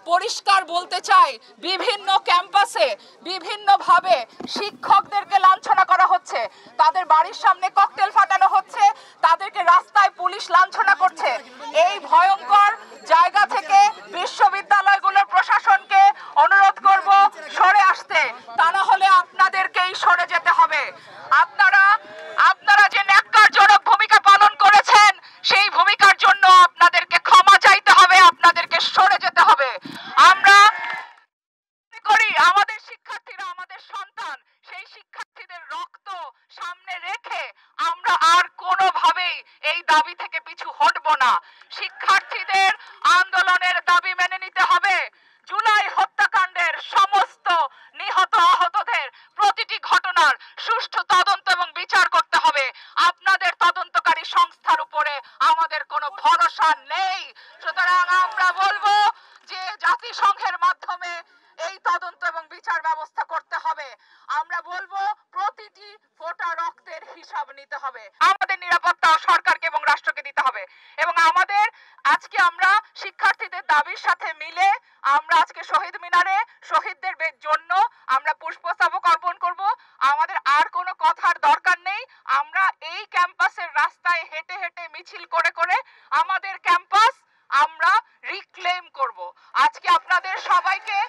পরিষ্কার বলতে চাই, বিভিন্ন ক্যাম্পাসে বিভিন্নভাবে শিক্ষকদেরকে লাঞ্ছনা করা হচ্ছে, তাদের বাড়ির সামনে ককটেল ফাটানো হচ্ছে, তাদেরকে রাস্তায় পুলিশ লাঞ্ছনা করছে। এই ভয়ঙ্কর জায়গা থেকে বিশ্ববিদ্যালয়গুলোর প্রশাসনকে অনুরোধ করব সরে আসতে, তা না হলে আপনাদেরকেই সরে যেতে হবে। আপনারা যে ন্যাক্কারজনক ভূমিকা পালন করেছেন, সেই ভূমিকার জন্য আপনাদেরকে ক্ষমা চাইতে হবে, আপনাদেরকে সরে যেতে হবে। আমরা করি আমাদের শিক্ষার্থীরা আমাদের সন্তান, সেই শিক্ষার্থীদের রক্ত সামনে রেখে আমরা আর কোনোভাবেই এই দাবি থেকে পিছু হটব না। শিক্ষার্থীদের আন্দোলনের দাবি মেনে নিতে হবে। জুলাই হত্যাকাণ্ডের সমস্ত নিহত আহতদের প্রতিটি ঘটনার সুষ্ঠু তদন্ত এবং বিচার করতে হবে। আপনাদের তদন্তকারী সংস্থার উপরে আমাদের কোনো ভরসা নেই। সুতরাং আমরা বলবো যে জাতিসংঘের মাধ্যমে এই তদন্ত এবং বিচার ব্যবস্থা করতে হবে। আমরা বলবো প্রতিটি ফোঁটা রক্তের হিসাব নিতে হবে। আমাদের নিরাপত্তা সরকারকে এবং রাষ্ট্রকে দিতে হবে। এবং আমাদের আজকে আমরা শিক্ষার্থীদের দাবির সাথে মিলে আমরা আজকে শহীদ মিনারে শহীদদের জন্য আমরা পুষ্পস্তবক অর্পণ করব। আমাদের আর কোনো কথার দরকার নেই। আমরা এই ক্যাম্পাসের রাস্তায় হেঁটে হেঁটে মিছিল করে করে আমাদের ক্যাম্পাস আমরা রিক্লেম করব। আজকে আপনাদের সবাইকে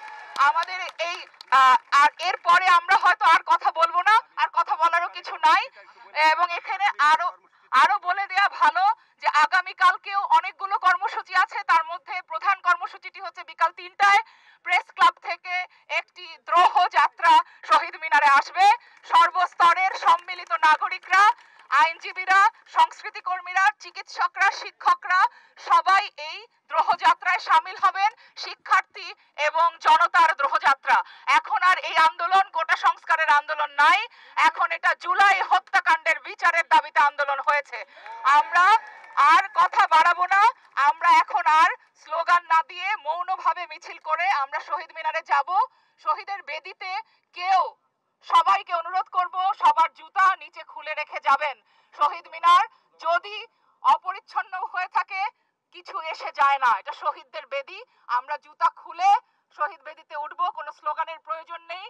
আমাদের এই আর এরপরে আমরা হয়তো আর কথা বলবো না, আর কথা বলারও কিছু নাই। এবং এখানে আরো বলে দেয়া ভালো যে আগামীকালকেও অনেকগুলো কর্মসূচি আছে। তার মধ্যে প্রধান কর্মসূচিটি হচ্ছে বিকাল 3টায় প্রেস ক্লাব থেকে একটি দ্রোহ যাত্রা শহীদ মিনারে আসবে। সর্বস্তরের সম্মিলিত নাগরিকরা, আইনজীবীরা, সংস্কৃতি কর্মীরা, চিকিৎসকরা, শিক্ষকরা সবাই এই দ্রোহযাত্রায় সামিল হবেন। শিক্ষার্থী এবং জনতার দ্রোহযাত্রা। এখন আর এই আন্দোলন কোটা সংস্কারের আন্দোলন নাই, এখন এটা জুলাই হত্যাকাণ্ডের বিচারের দাবিতে আন্দোলন হয়েছে। আমরা আর কথা বাড়াবো না। আমরা এখন আর স্লোগান না দিয়ে মৌনভাবে মিছিল করে আমরা শহীদ মিনারে যাব। শহীদের বেদিতে সবাইকে অনুরোধ করব সবার জুতা নিচে খুলে রেখে যাবেন। শহীদ মিনার যদি অপরিচ্ছন্ন হয়ে থাকে কিছু এসে যায় না, এটা শহীদদের বেদি। আমরা জুতা খুলে শহীদ বেদিতে উঠবো, কোনো স্লোগানের প্রয়োজন নেই।